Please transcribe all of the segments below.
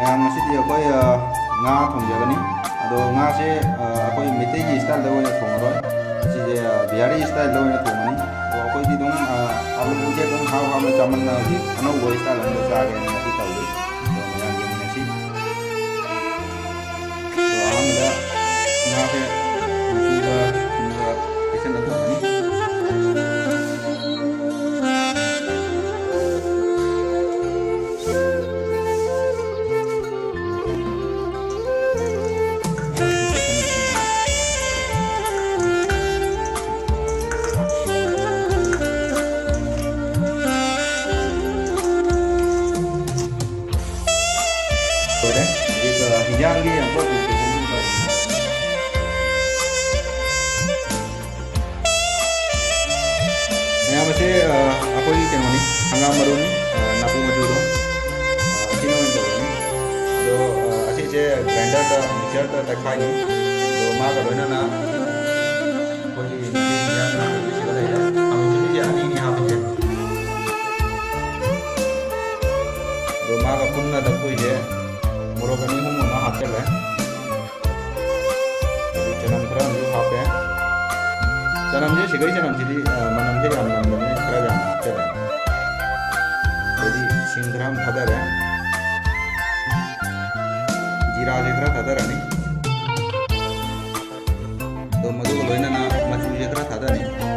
ꯃꯌꯥꯝ ꯉꯁꯤꯗꯤ ꯑꯩꯈꯣꯏ ꯉꯥ ꯊꯣꯡꯖꯒꯅꯤ ꯑꯗꯣ ꯉꯥꯁꯦ ꯑꯩꯈꯣꯏ ꯃꯩꯇꯩꯒꯤ ꯁ꯭ꯇꯥꯏꯜꯗ ꯑꯣꯏꯅ ꯊꯣꯡꯉꯔꯣꯏ ꯁꯤꯁꯦ ꯕꯤꯍꯥꯔꯤ ꯁ꯭ꯇꯥꯏꯜꯗ ꯑꯣꯏꯅ ꯊꯣꯡꯒꯅꯤ ꯑꯗꯣ ꯑꯩꯈꯣꯏꯗꯤ ꯑꯗꯨꯝ ꯑꯥꯂꯨꯁꯦ ꯑꯗꯨꯝ ꯍꯥꯞꯅ ꯆꯥꯃꯟꯅ ꯍꯧꯖꯤꯛ ꯑꯅꯧꯕ ꯁ꯭ꯇꯥꯏꯜ ꯑꯃꯗ ꯆꯥꯒꯦꯅ ꯉꯁꯤ ꯇꯧꯏ ꯑꯗꯣ ꯃꯌꯥꯝ ꯌꯦꯡꯃꯤꯟꯅꯁꯤ ꯑꯗꯣ ꯑꯍꯥꯟꯕꯗ ꯉꯥꯁꯦ ꯃꯆꯨꯒ ꯊꯨꯝꯒ ꯇꯩꯁꯟꯅ ꯊꯝꯒꯅꯤ हिजांगी मैम से अखोई कहोनी हंगाम मरुनी नापू मचूदो तो असी से ग्राइंडर मिक्सर तखाई तो माग लोना तो माग पुन्ना दकुई मोरगनी हम हापचल चनम खरा हापे चनम से सिगई चनम से मनम से नमने खरा हापचल सिंग्राम थदर जीरा से खरा थदरनी तो मधु लोना मचू से खरा थदरनी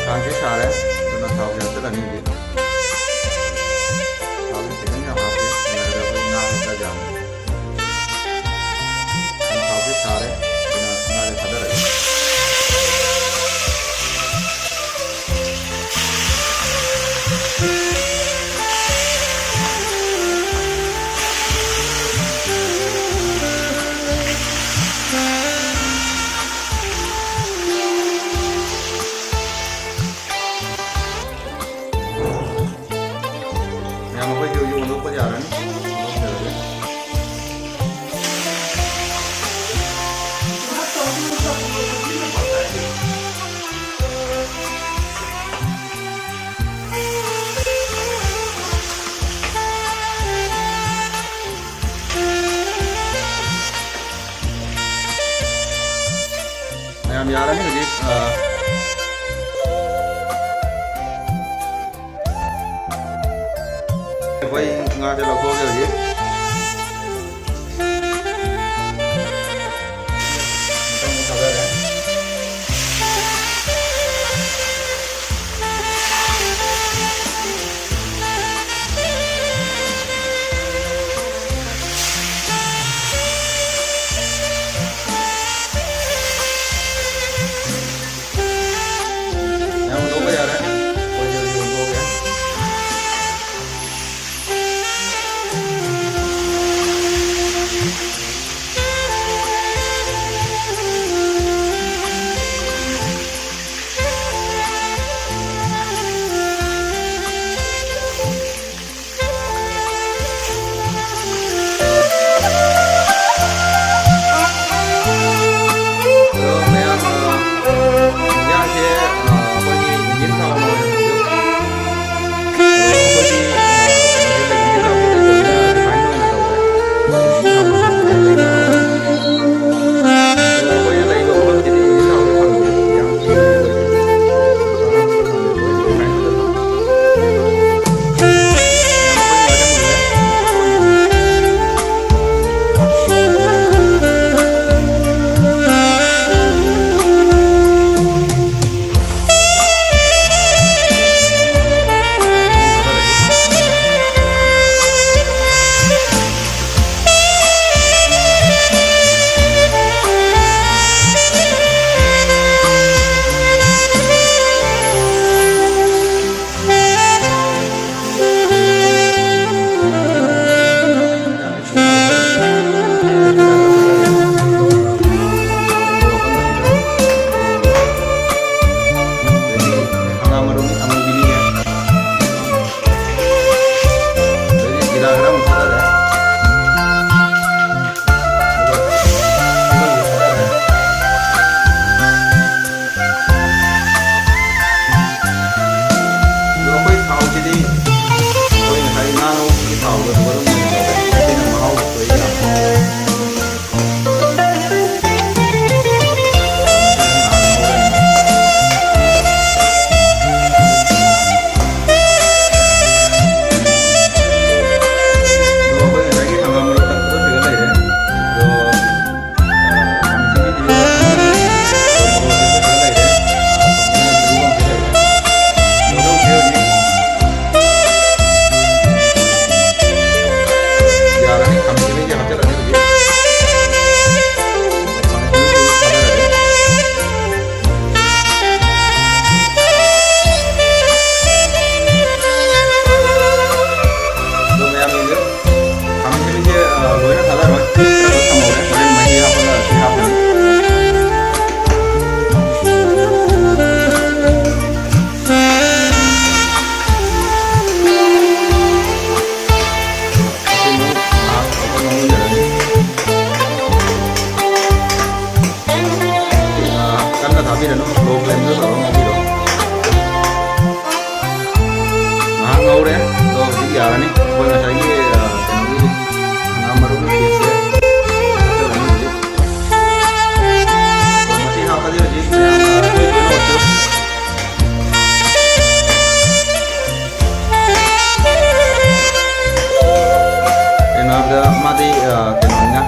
खांसे सारे तो ना थाव जाते रहनी है थाव से कितने का हाथ है मेरा कोई ना होता जाम थाव से सारे तो ना हमारे खबर है मैम यार नहीं मुझे कोई ना चलो हो गया ये ꯍꯥꯏꯕꯗ ꯃꯥꯗꯤ ꯀꯩꯅꯣꯅꯤꯅ